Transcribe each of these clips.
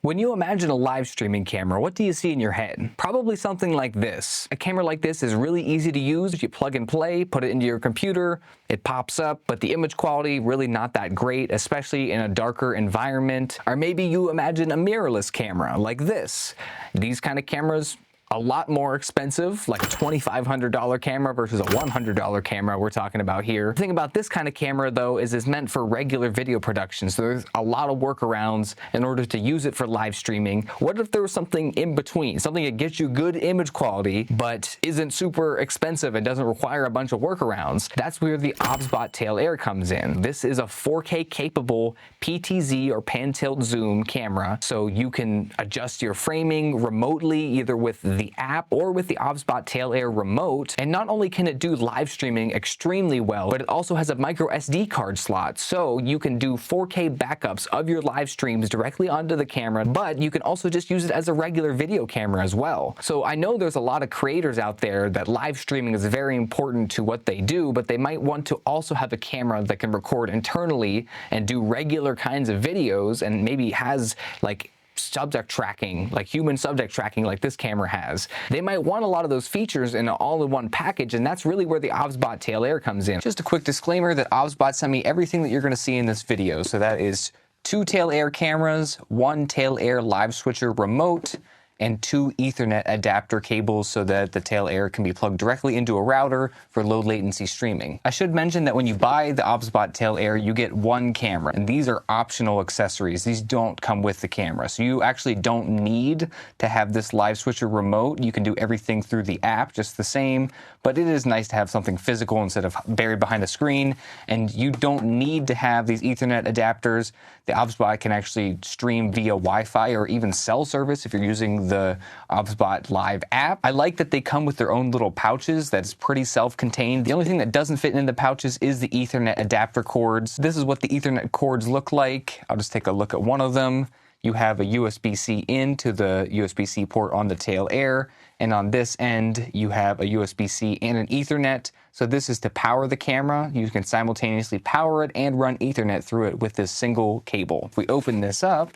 When you imagine a live streaming camera, what do you see in your head? Probably something like this. A camera like this is really easy to use. You plug and play, put it into your computer, it pops up, but the image quality really not that great, especially in a darker environment. Or maybe you imagine a mirrorless camera like this. These kind of cameras, a lot more expensive, like a $2,500 camera versus a $100 camera we're talking about here. The thing about this kind of camera though is it's meant for regular video production, so there's a lot of workarounds in order to use it for live streaming. What if there was something in between, something that gets you good image quality but isn't super expensive and doesn't require a bunch of workarounds? That's where the Obsbot Tail Air comes in. This is a 4K capable PTZ or pan tilt zoom camera, so you can adjust your framing remotely either with the app or with the Obsbot Tail Air remote. And not only can it do live streaming extremely well, but it also has a micro SD card slot, so you can do 4K backups of your live streams directly onto the camera, but you can also just use it as a regular video camera as well. So I know there's a lot of creators out there that live streaming is very important to what they do, but they might want to also have a camera that can record internally and do regular kinds of videos, and maybe has like subject tracking, like human subject tracking like this camera has. They might want a lot of those features in an all-in-one package, and that's really where the Obsbot Tail Air comes in. Just a quick disclaimer that Obsbot sent me everything that you're going to see in this video. So that is 2 Tail Air cameras, 1 Tail Air live switcher remote, and 2 Ethernet adapter cables so that the Tail Air can be plugged directly into a router for low latency streaming. I should mention that when you buy the Obsbot Tail Air, you get 1 camera, and these are optional accessories. These don't come with the camera, so you actually don't need to have this live switcher remote. You can do everything through the app just the same, but it is nice to have something physical instead of buried behind a screen, and you don't need to have these Ethernet adapters. The Obsbot can actually stream via Wi-Fi or even cell service if you're using the Obsbot Live app. I like that they come with their own little pouches that's pretty self-contained. The only thing that doesn't fit in the pouches is the Ethernet adapter cords. This is what the Ethernet cords look like. I'll just take a look at one of them. You have a USB-C in to the USB-C port on the Tail Air, and on this end you have a USB-C and an Ethernet. So this is to power the camera. You can simultaneously power it and run Ethernet through it with this single cable. If we open this up,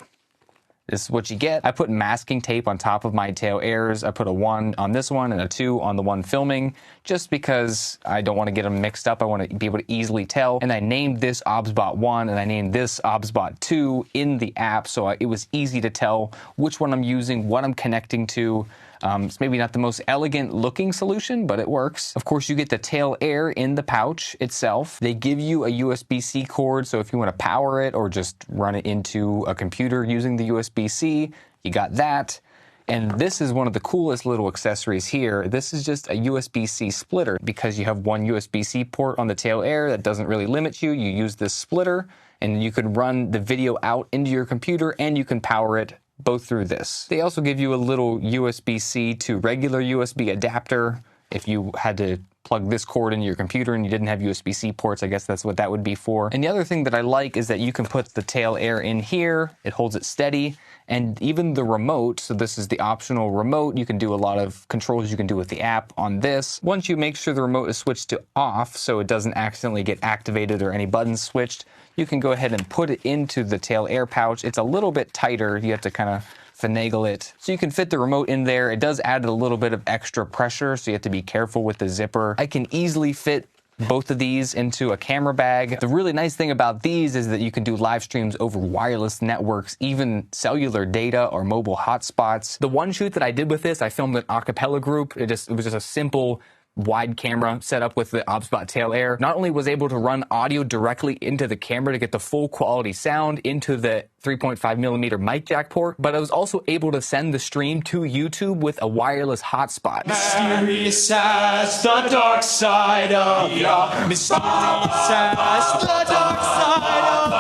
this is what you get. I put masking tape on top of my Tail Airs. I put a 1 on this one and a 2 on the one filming, just because I don't want to get them mixed up. I want to be able to easily tell. And I named this Obsbot 1 and I named this Obsbot 2 in the app, so it was easy to tell which one I'm using, what I'm connecting to. It's maybe not the most elegant looking solution, but it works. Of course, you get the Tail Air in the pouch itself. They give you a USB-C cord, so if you want to power it or just run it into a computer using the USB-C, you got that. And this is one of the coolest little accessories here. This is just a USB-C splitter. Because you have one USB-C port on the Tail Air, that doesn't really limit you. You use this splitter, and you can run the video out into your computer, and you can power it both through this. They also give you a little USB-C to regular USB adapter. If you had to plug this cord into your computer and you didn't have USB-C ports, I guess that's what that would be for. And the other thing that I like is that you can put the Tail Air in here, it holds it steady, and even the remote, so this is the optional remote, you can do a lot of controls you can do with the app on this. Once you make sure the remote is switched to off so it doesn't accidentally get activated or any buttons switched, you can go ahead and put it into the Tail Air pouch. It's a little bit tighter, you have to kind of finagle it. So you can fit the remote in there. It does add a little bit of extra pressure, so you have to be careful with the zipper. I can easily fit both of these into a camera bag. The really nice thing about these is that you can do live streams over wireless networks, even cellular data or mobile hotspots. The one shoot that I did with this, I filmed an a cappella group. It was just a simple wide camera set up with the Obsbot Tail Air. Not only was able to run audio directly into the camera to get the full quality sound into the 3.5mm mic jack port, but I was also able to send the stream to YouTube with a wireless hotspot. Mysterious as the dark side of ya. Mysterious as the dark side of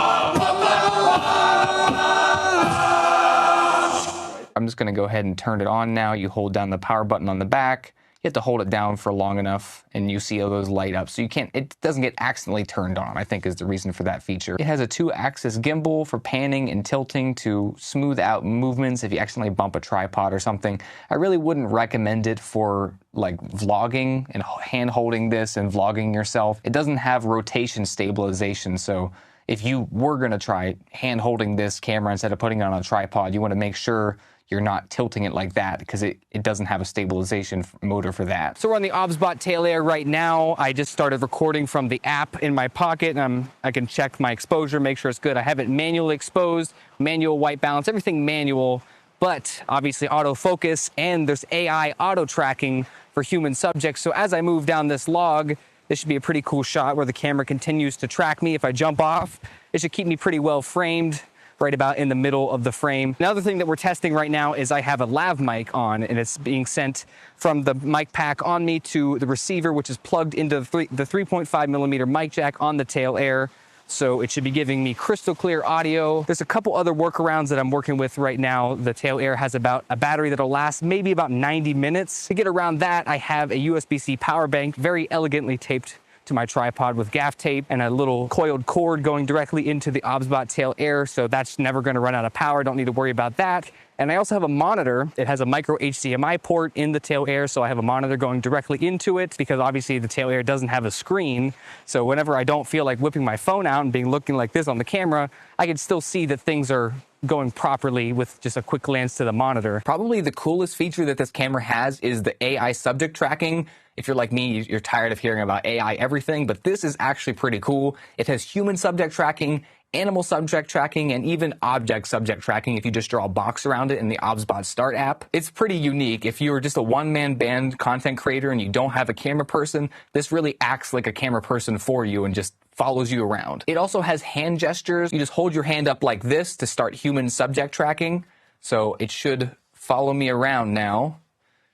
I'm just going to go ahead and turn it on now. You hold down the power button on the back. You have to hold it down for long enough and you see all those light up. So it doesn't get accidentally turned on, I think is the reason for that feature. It has a 2-axis gimbal for panning and tilting to smooth out movements if you accidentally bump a tripod or something. I really wouldn't recommend it for like vlogging and hand holding this and vlogging yourself. It doesn't have rotation stabilization, so if you were going to try hand holding this camera instead of putting it on a tripod, you want to make sure you're not tilting it like that because it doesn't have a stabilization motor for that. So we're on the Obsbot tail air right now. I just started recording from the app in my pocket, and I can check my exposure, make sure it's good. I have it manually exposed, manual white balance, everything manual, but obviously autofocus, and there's AI auto tracking for human subjects. So as I move down this log, this should be a pretty cool shot where the camera continues to track me. If I jump off, it should keep me pretty well framed, right about in the middle of the frame. Another thing that we're testing right now is I have a lav mic on, and it's being sent from the mic pack on me to the receiver, which is plugged into the 3.5 millimeter mic jack on the tail air. So it should be giving me crystal clear audio. There's a couple other workarounds that I'm working with right now. The tail air has about a battery that'll last maybe about 90 minutes. To get around that, I have a USB-C power bank, very elegantly taped to my tripod with gaff tape, and a little coiled cord going directly into the Obsbot tail air, so that's never going to run out of power. Don't need to worry about that. And I also have a monitor. It has a micro HDMI port in the tail air, so I have a monitor going directly into it because obviously the tail air doesn't have a screen. So whenever I don't feel like whipping my phone out and looking like this on the camera, I can still see that things are going properly with just a quick glance to the monitor. Probably the coolest feature that this camera has is the AI subject tracking. If you're like me, you're tired of hearing about AI everything, but this is actually pretty cool. It has human subject tracking, animal subject tracking, and even object subject tracking if you just draw a box around it in the Obsbot Start app. It's pretty unique. If you're just a one-man band content creator and you don't have a camera person, this really acts like a camera person for you and just follows you around. It also has hand gestures. You just hold your hand up like this to start human subject tracking. So it should follow me around now.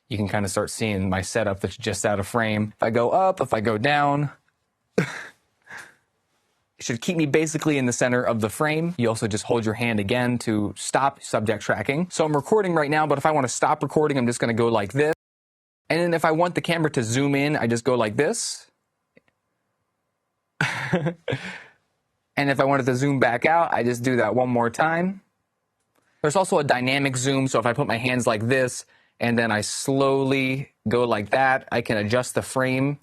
You can kind of start seeing my setup that's just out of frame. If I go up, if I go down, it should keep me basically in the center of the frame. You also just hold your hand again to stop subject tracking. So I'm recording right now, but if I want to stop recording, I'm just going to go like this. And then if I want the camera to zoom in, I just go like this. And if I wanted to zoom back out, I just do that one more time. There's also a dynamic zoom, so if I put my hands like this, and then I slowly go like that, I can adjust the frame.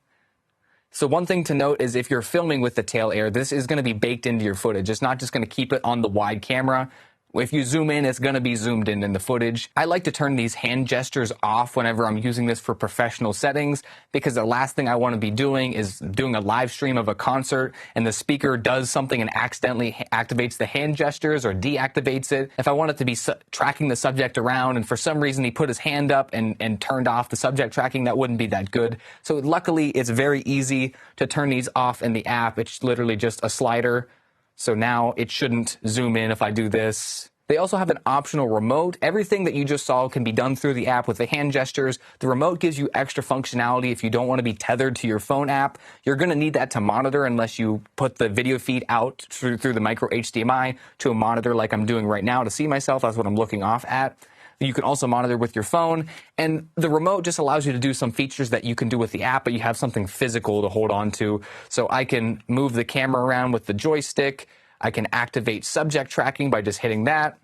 So one thing to note is if you're filming with the tail air, this is going to be baked into your footage. It's not just going to keep it on the wide camera. If you zoom in, it's going to be zoomed in the footage. I like to turn these hand gestures off whenever I'm using this for professional settings because the last thing I want to be doing is doing a live stream of a concert and the speaker does something and accidentally activates the hand gestures or deactivates it. If I want it to be tracking the subject around and for some reason he put his hand up and turned off the subject tracking, that wouldn't be that good. So luckily, it's very easy to turn these off in the app. It's literally just a slider. So now it shouldn't zoom in if I do this. They also have an optional remote. Everything that you just saw can be done through the app with the hand gestures. The remote gives you extra functionality if you don't want to be tethered to your phone app. You're going to need that to monitor unless you put the video feed out through the micro HDMI to a monitor like I'm doing right now to see myself. That's what I'm looking off at. You can also monitor with your phone, and the remote just allows you to do some features that you can do with the app, but you have something physical to hold on to. So I can move the camera around with the joystick. I can activate subject tracking by just hitting that,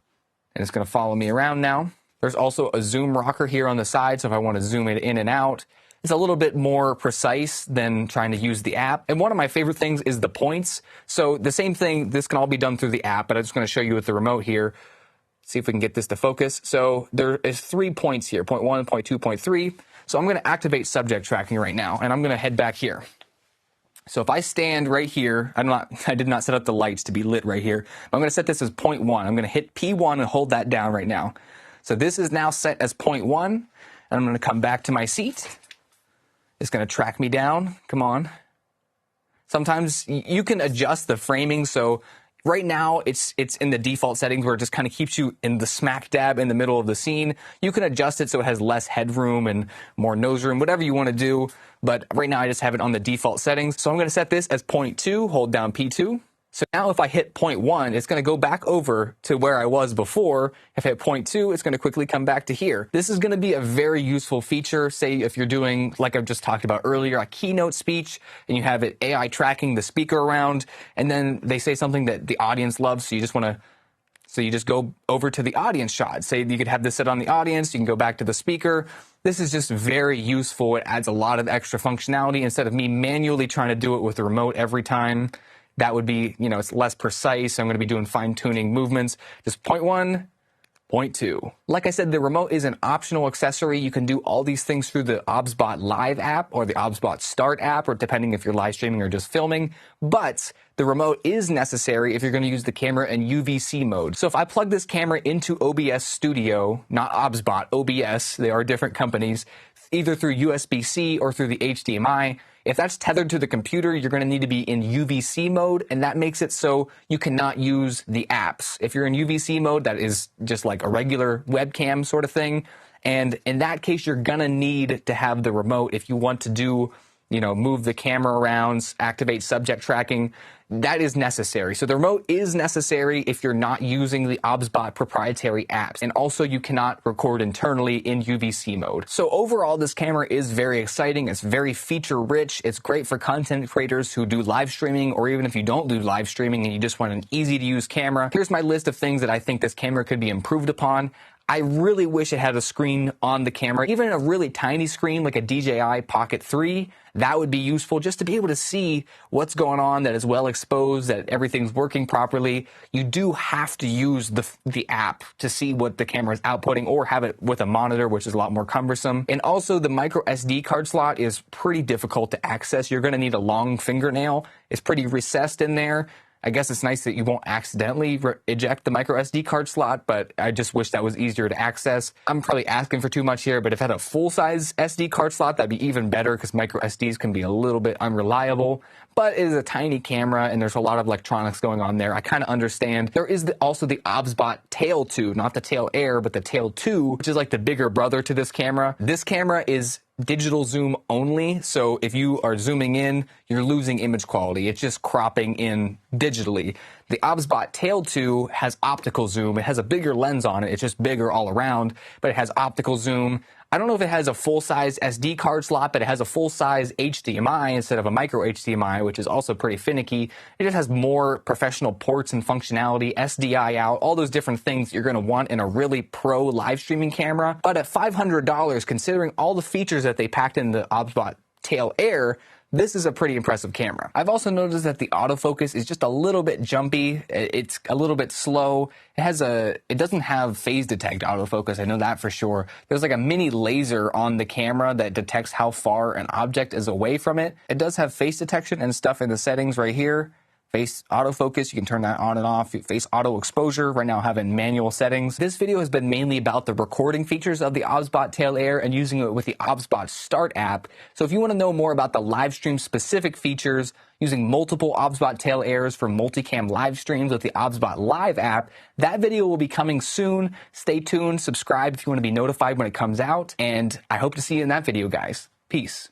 and it's going to follow me around now. There's also a zoom rocker here on the side, so if I want to zoom it in and out, it's a little bit more precise than trying to use the app. And one of my favorite things is the points. So the same thing, this can all be done through the app, but I'm just going to show you with the remote here. See if we can get this to focus. So there is 3 points here, point 1, point 2, point 3. So I'm going to activate subject tracking right now, and I'm going to head back here. So if I stand right here, I did not set up the lights to be lit right here. I'm going to set this as point 1. I'm going to hit P1 and hold that down right now. So this is now set as point 1, and I'm going to come back to my seat. It's going to track me down. Come on. Sometimes you can adjust the framing, so right now, it's in the default settings where it just kind of keeps you in the smack dab in the middle of the scene. You can adjust it so it has less headroom and more nose room, whatever you want to do. But right now, I just have it on the default settings. So I'm going to set this as point 2, hold down P2. So now if I hit point 1, it's going to go back over to where I was before. If I hit point 2, it's going to quickly come back to here. This is going to be a very useful feature. Say if you're doing, like I've just talked about earlier, a keynote speech, and you have it AI tracking the speaker around, and then they say something that the audience loves, so you just go over to the audience shot. Say you could have this set on the audience, you can go back to the speaker. This is just very useful. It adds a lot of extra functionality instead of me manually trying to do it with the remote every time. that would be, it's less precise. I'm going to be doing fine-tuning movements. Just point 1, point 2. Like I said, the remote is an optional accessory. You can do all these things through the Obsbot Live app or the Obsbot Start app, or depending if you're live streaming or just filming. But the remote is necessary if you're going to use the camera in UVC mode. So if I plug this camera into OBS Studio, not Obsbot, OBS, they are different companies, either through USB-C or through the HDMI, if that's tethered to the computer, you're going to need to be in UVC mode, and that makes it so you cannot use the apps. If you're in UVC mode, that is just like a regular webcam sort of thing. And in that case, you're going to need to have the remote if you want to do, move the camera around, activate subject tracking. That is necessary. So the remote is necessary if you're not using the Obsbot proprietary apps. And also you cannot record internally in UVC mode. So overall, this camera is very exciting. It's very feature rich. It's great for content creators who do live streaming, or even if you don't do live streaming and you just want an easy to use camera. Here's my list of things that I think this camera could be improved upon. I really wish it had a screen on the camera, even a really tiny screen like a DJI Pocket 3. That would be useful just to be able to see what's going on, that is well exposed, that everything's working properly. You do have to use the app to see what the camera is outputting, or have it with a monitor, which is a lot more cumbersome. And also the micro SD card slot is pretty difficult to access. You're going to need a long fingernail. It's pretty recessed in there. I guess it's nice that you won't accidentally eject the micro SD card slot, but I just wish that was easier to access. I'm probably asking for too much here, but if it had a full-size SD card slot, that'd be even better, because micro SDs can be a little bit unreliable. But it is a tiny camera, and there's a lot of electronics going on there. I kind of understand. There is also the Obsbot Tail 2, not the Tail Air, but the Tail 2, which is like the bigger brother to this camera. This camera is digital zoom only, so if you are zooming in, you're losing image quality. It's just cropping in digitally. The Obsbot Tail 2 has optical zoom. It has a bigger lens on it. It's just bigger all around, but it has optical zoom. I don't know if it has a full-size SD card slot, but it has a full-size HDMI instead of a micro HDMI, which is also pretty finicky. It just has more professional ports and functionality, SDI out, all those different things you're going to want in a really pro live streaming camera. But at $500, considering all the features that they packed in the Obsbot Tail Air, this is a pretty impressive camera. I've also noticed that the autofocus is just a little bit jumpy. It's a little bit slow. It doesn't have phase detect autofocus. I know that for sure. There's like a mini laser on the camera that detects how far an object is away from it. It does have face detection and stuff in the settings right here. Face autofocus, you can turn that on and off. Face auto exposure, right now I have in manual settings. This video has been mainly about the recording features of the Obsbot Tail Air and using it with the Obsbot Start app. So if you want to know more about the live stream specific features, using multiple Obsbot Tail Airs for multicam live streams with the Obsbot Live app, that video will be coming soon. Stay tuned, subscribe if you want to be notified when it comes out, and I hope to see you in that video, guys. Peace.